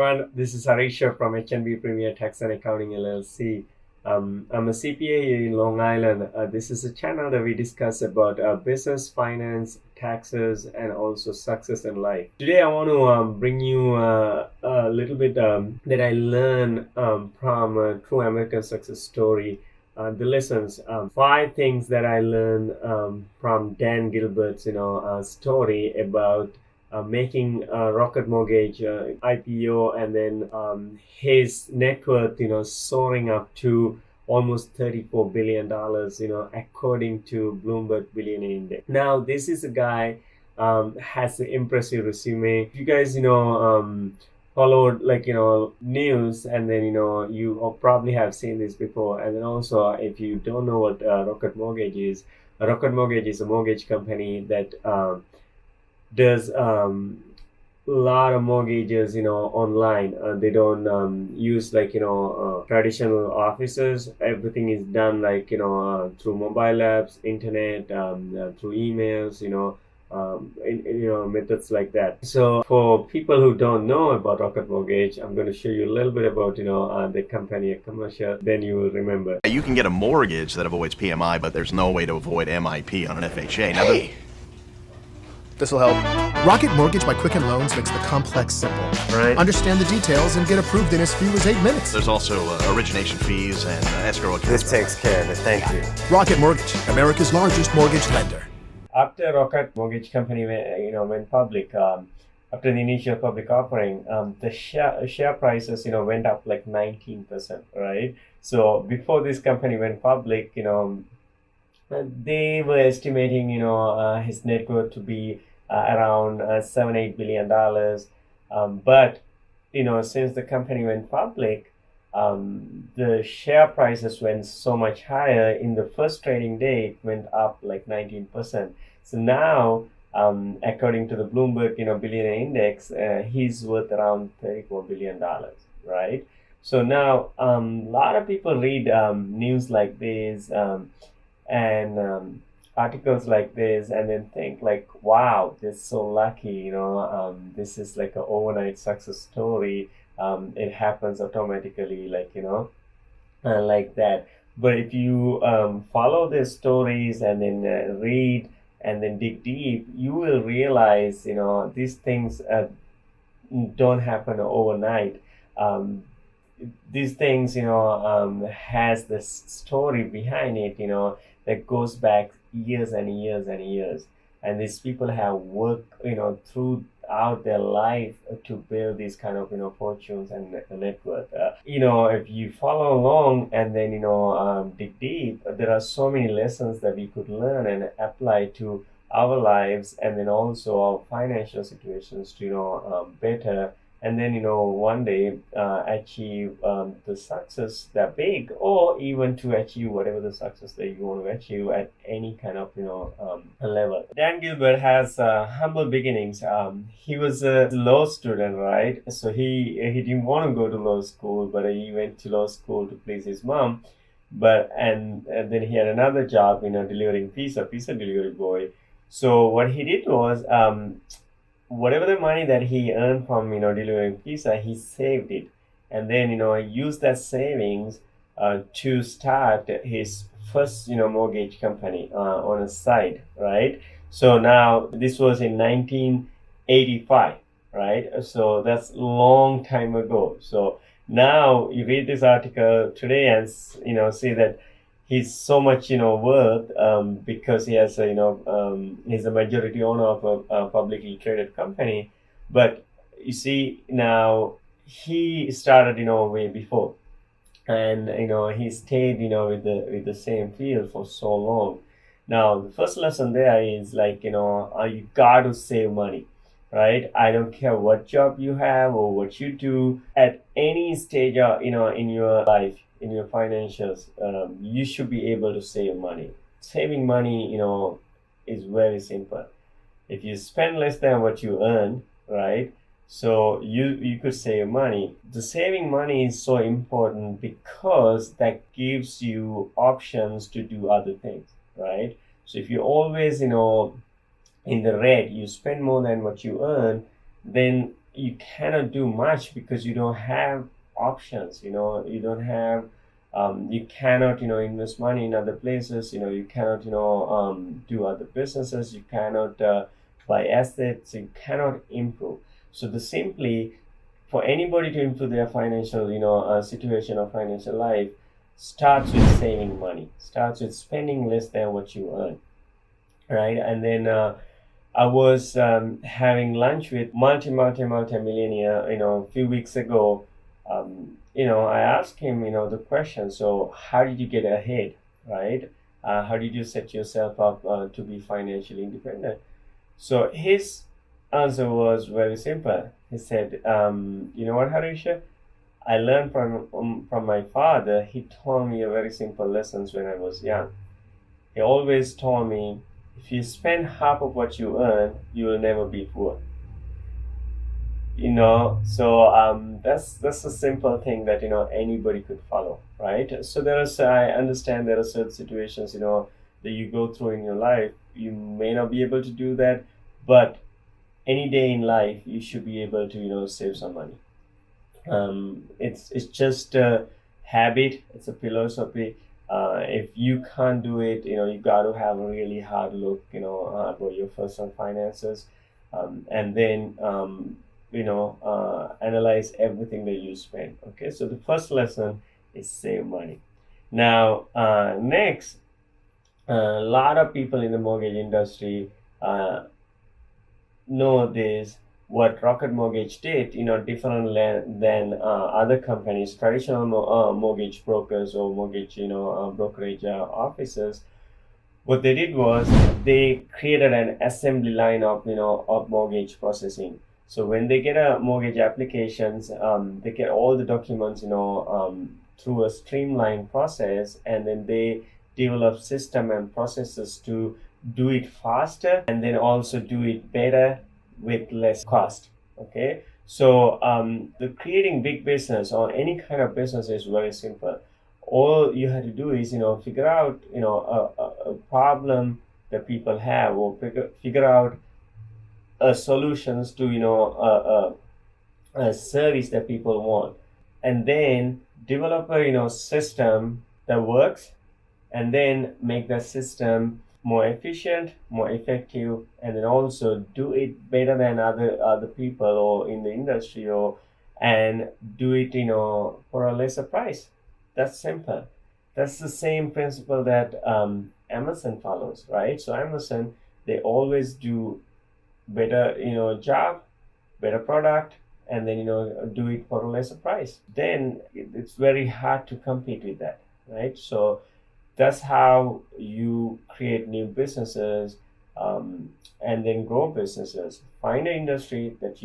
everyone. This is Hareesha from H&B Premier Tax and Accounting LLC. I'm a CPA here in Long Island. This is a channel that we discuss about business, finance, taxes, and also success in life. Today, I want to bring you a little bit that I learned from a true American success story. The lessons, 5 things that I learned from Dan Gilbert's, story about making Rocket Mortgage IPO, and then his net worth, soaring up to almost $34 billion, according to Bloomberg Billionaire Index. Now, this is a guy has an impressive resume. If you guys, followed news, and then you probably have seen this before. And then also, if you don't know what Rocket Mortgage is, Rocket Mortgage is a mortgage company that does a lot of mortgages online. They don't use traditional offices. Everything is done through mobile apps, internet, through emails, methods like that. So for people who don't know about Rocket Mortgage, I'm going to show you a little bit about the company, a commercial, then you will remember. You can get a mortgage that avoids PMI, but there's no way to avoid MIP on an FHA. Now, This will help. Rocket Mortgage by Quicken Loans makes the complex simple. Right. Understand the details and get approved in as few as 8 minutes. There's also origination fees and escrow accounts. This takes care of it, thank you. Rocket Mortgage, America's largest mortgage lender. After Rocket Mortgage Company went public, after the initial public offering, the share prices went up like 19%, right? So before this company went public, they were estimating his net worth to be around $7-8 billion. But since the company went public, the share prices went so much higher. In the first trading day, it went up like 19%. So now, according to the Bloomberg Billionaire Index, he's worth around $34 billion, right? So now a lot of people read news like this and articles like this, and then think like, wow, they're so lucky, this is like an overnight success story. It happens automatically, like that. But if you follow the stories and then read and then dig deep, you will realize these things don't happen overnight. These things has this story behind it that goes back years and years and years, and these people have worked throughout their life to build these kind of fortunes and net worth. If you follow along and then dig deep, there are so many lessons that we could learn and apply to our lives, and then also our financial situations to better, and then one day achieve the success that big, or even to achieve whatever the success that you want to achieve at any kind of level. Dan Gilbert has humble beginnings. He was a law student, right? So he didn't want to go to law school, but he went to law school to please his mom. But and then he had another job delivering pizza delivery boy. So what he did was whatever the money that he earned from delivering pizza, he saved it, and then used that savings to start his first mortgage company on a side, right? So now this was in 1985, right? So that's a long time ago. So now you read this article today and see that he's so much worth because he has he's a majority owner of a publicly traded company. But you see, now he started way before, and he stayed with the same field for so long. Now the first lesson there is you got to save money, right? I don't care what job you have or what you do, at any stage in your life, in your financials, you should be able to save money. Saving money, is very simple. If you spend less than what you earn, right? So you could save money. The saving money is so important because that gives you options to do other things, right? So if you're always, in the red, you spend more than what you earn, then you cannot do much because you don't have options. You don't have you cannot invest money in other places. You cannot do other businesses. You cannot buy assets. You cannot improve. So the simply for anybody to improve their financial situation or financial life starts with saving money, starts with spending less than what you earn, right? And then I was having lunch with multi millionaire a few weeks ago. I asked him the question, so how did you get ahead, right? How did you set yourself up to be financially independent? So his answer was very simple. He said, you know what, Hareesha? I learned from my father. He taught me a very simple lessons when I was young. He always told me, if you spend half of what you earn, you will never be poor. So that's a simple thing that anybody could follow, right? So I understand there are certain situations that you go through in your life. You may not be able to do that, but any day in life you should be able to save some money. It's just a habit. It's a philosophy. If you can't do it, you got to have a really hard look about your personal finances, and then analyze everything that you spend. Okay, so the first lesson is save money. Now next, a lot of people in the mortgage industry know this. What Rocket Mortgage did, different than other companies, traditional mortgage brokers or mortgage, brokerage offices. What they did was they created an assembly line of mortgage processing. So when they get a mortgage applications, they get all the documents, through a streamlined process, and then they develop system and processes to do it faster and then also do it better with less cost. Okay, so the creating big business or any kind of business is very simple. All you have to do is figure out a problem that people have, or figure out solutions to a service that people want, and then develop a system that works, and then make that system more efficient, more effective, and then also do it better than other people or in the industry, and do it for a lesser price. That's simple. That's the same principle that Amazon follows, right? So Amazon, they always do better job, better product, and then do it for a lesser price. Then it's very hard to compete with that, right? So that's how you create new businesses, and then grow businesses. Find an industry that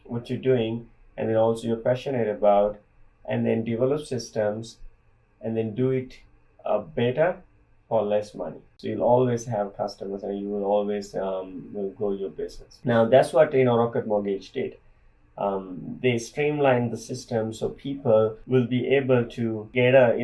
what you're doing, and then also you're passionate about, and then develop systems, and then do it better for less money. So you'll always have customers, and you will always will grow your business. Now that's what Rocket Mortgage did. They streamlined the system so people will be able to get a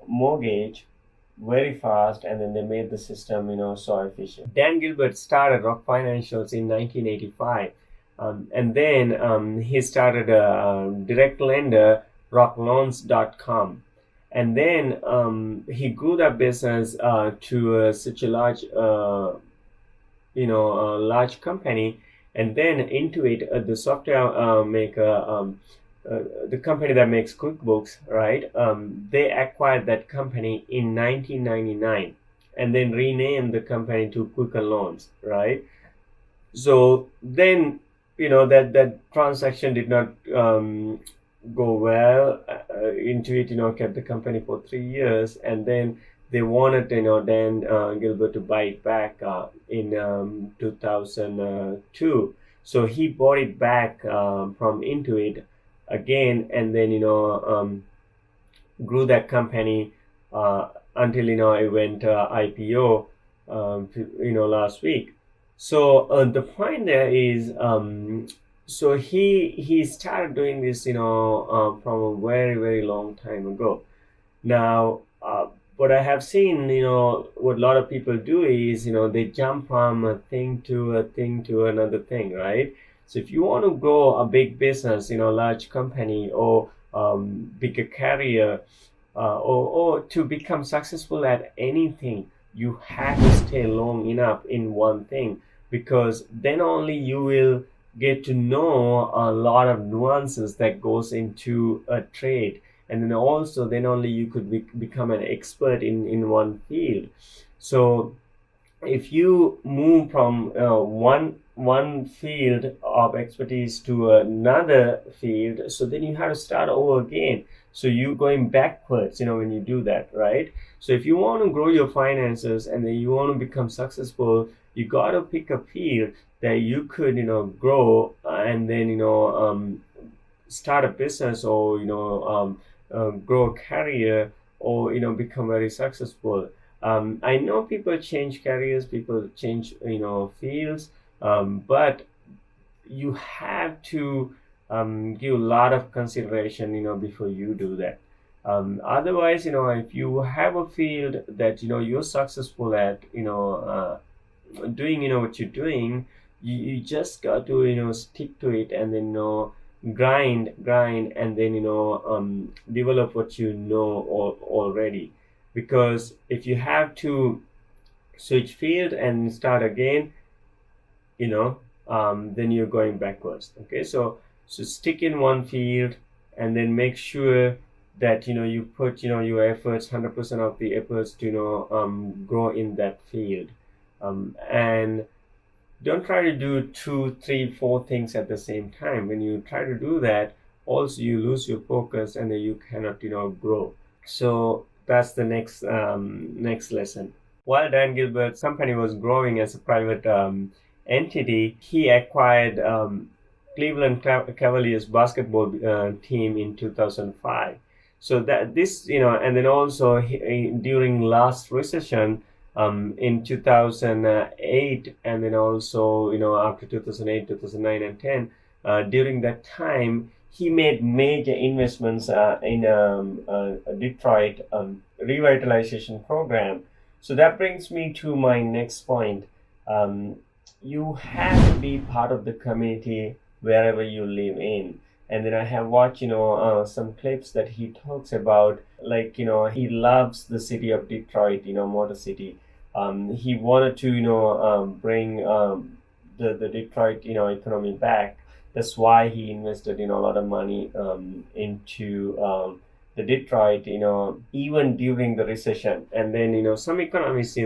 mortgage very fast, and then they made the system so efficient. Dan Gilbert started Rock Financials in 1985, and then he started a direct lender, rockloans.com, and then he grew that business to such a large large company. And then Intuit, the software maker, the company that makes QuickBooks, right? They acquired that company in 1999, and then renamed the company to Quicken Loans, right? So then, that transaction did not go well. Intuit, kept the company for 3 years, and then they wanted, Dan Gilbert to buy it back in 2002. So he bought it back from Intuit again, and then grew that company until it went IPO last week. So the point there is, so he started doing this from a very, very long time ago. Now what I have seen, what a lot of people do is, they jump from a thing to a thing to another thing, right? So if you want to grow a big business, large company, or bigger career, or to become successful at anything, you have to stay long enough in one thing, because then only you will get to know a lot of nuances that goes into a trade, and then also then only you could become an expert in one field. So if you move from one field of expertise to another field, so then you have to start over again. So you going backwards, when you do that, right? So if you want to grow your finances and then you want to become successful, you got to pick a field that you could, grow, and then, start a business, or, grow a career, or, become very successful. I know people change careers, people change, fields, but you have to give a lot of consideration, before you do that. Otherwise, if you have a field that, you're successful at, doing, what you're doing, you just got to, stick to it, and then, grind, and then, develop what you know already. Because if you have to switch field and start again, then you're going backwards. Okay, so stick in one field, and then make sure that you put your efforts, 100% of the efforts to grow in that field, and don't try to do 2, 3, 4 things at the same time. When you try to do that, also you lose your focus, and then you cannot grow. So that's the next lesson. While Dan Gilbert's company was growing as a private entity, he acquired Cleveland Cavaliers basketball team in 2005. So that this, and then also during last recession in 2008, and then also after 2008, 2009, and 10, during that time, he made major investments in a Detroit revitalization program. So that brings me to my next point. You have to be part of the community wherever you live in. And then I have watched, some clips that he talks about, like, he loves the city of Detroit, Motor City. He wanted to, bring the Detroit, economy back. That's why he invested, a lot of money into the Detroit, even during the recession. And then, some economists,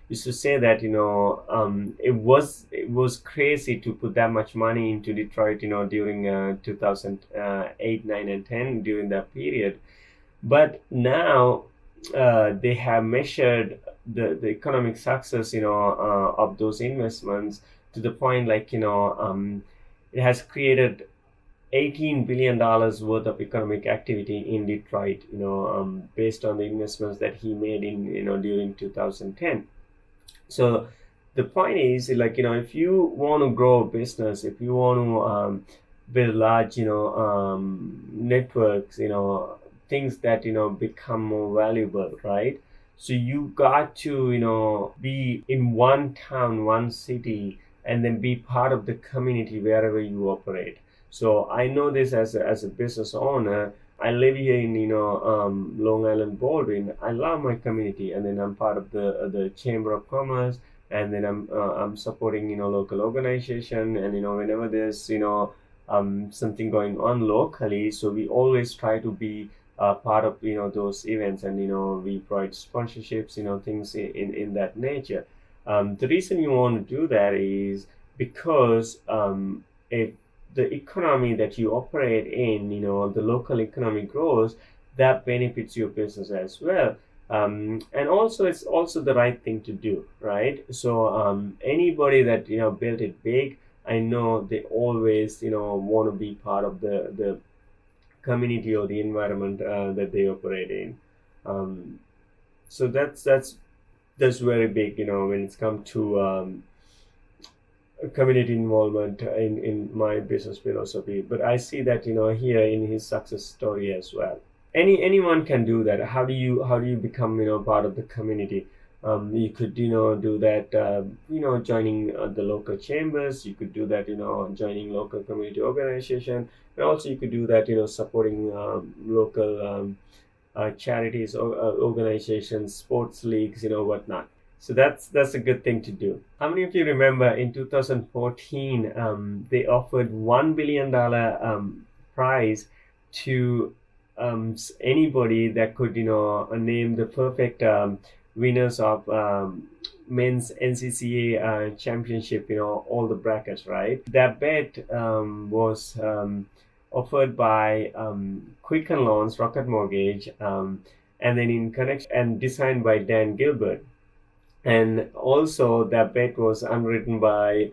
used to say that, it was crazy to put that much money into Detroit, during 2008, 9, and 10, during that period. But now they have measured the economic success, of those investments, to the point, like, it has created $18 billion worth of economic activity in Detroit, based on the investments that he made in, during 2010. So the point is, like, if you want to grow a business, if you want to build large, networks, things that, become more valuable, right? So you got to, be in one town, one city, and then be part of the community wherever you operate. So I know this as a business owner. I live here in Long Island, Baldwin. I love my community, and then I'm part of the Chamber of Commerce, and then I'm supporting local organization, and whenever there's something going on locally, so we always try to be part of those events, and we provide sponsorships, things in that nature. The reason you want to do that is because if the economy that you operate in, the local economy grows, that benefits your business as well. And also, it's also the right thing to do, right? So anybody that built it big, I know they always want to be part of the community or the environment that they operate in. So that's very big, when it's come to community involvement in my business philosophy. But I see that here in his success story as well. anyone can do that. How do you become part of the community? You could do that, joining the local chambers. You could do that, joining local community organization, and also you could do that, supporting local charities or organizations, sports leagues, whatnot. So that's a good thing to do. How many of you remember in 2014 they offered $1 billion prize to anybody that could name the perfect winners of men's NCCA championship, all the brackets, right? That bet was offered by Quicken Loans, Rocket Mortgage, and then in connection and designed by Dan Gilbert. And also that bet was underwritten by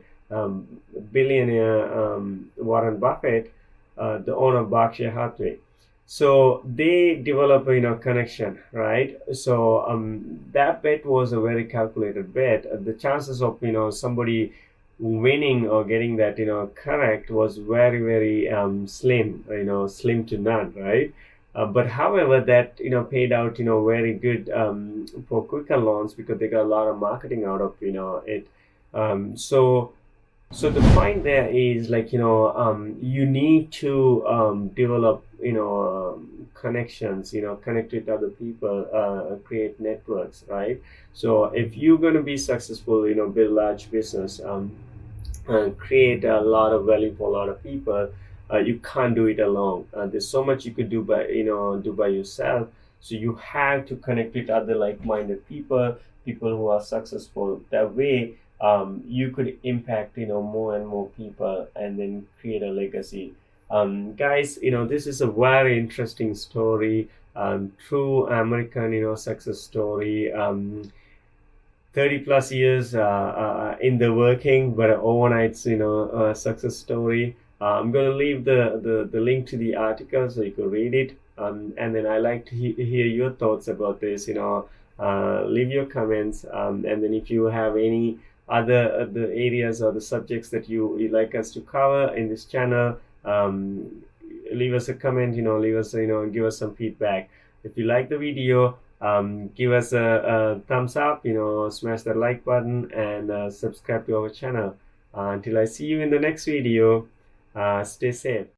billionaire Warren Buffett, the owner of Berkshire Hathaway. So they develop a connection, right? So that bet was a very calculated bet. The chances of somebody winning or getting that correct was very, very slim, slim to none, right? But however, that paid out very good for Quicken Loans, because they got a lot of marketing out of it. So the point there is, like, you need to develop connections, connect with other people, create networks, right? So if you're going to be successful, build large business, create a lot of value for a lot of people, you can't do it alone. There's so much you could do by yourself. So you have to connect with other like-minded people who are successful. That way you could impact more and more people, and then create a legacy. Guys, this is a very interesting story, true American success story. 30 plus years in the working, but an overnight success story. I'm going to leave the link to the article so you can read it, and then I like to hear your thoughts about this. Leave your comments, and then if you have any other the areas or the subjects that you like us to cover in this channel, leave us a comment, leave us give us some feedback. If you like the video, give us a thumbs up, smash that like button, and subscribe to our channel. Until I see you in the next video, stay safe.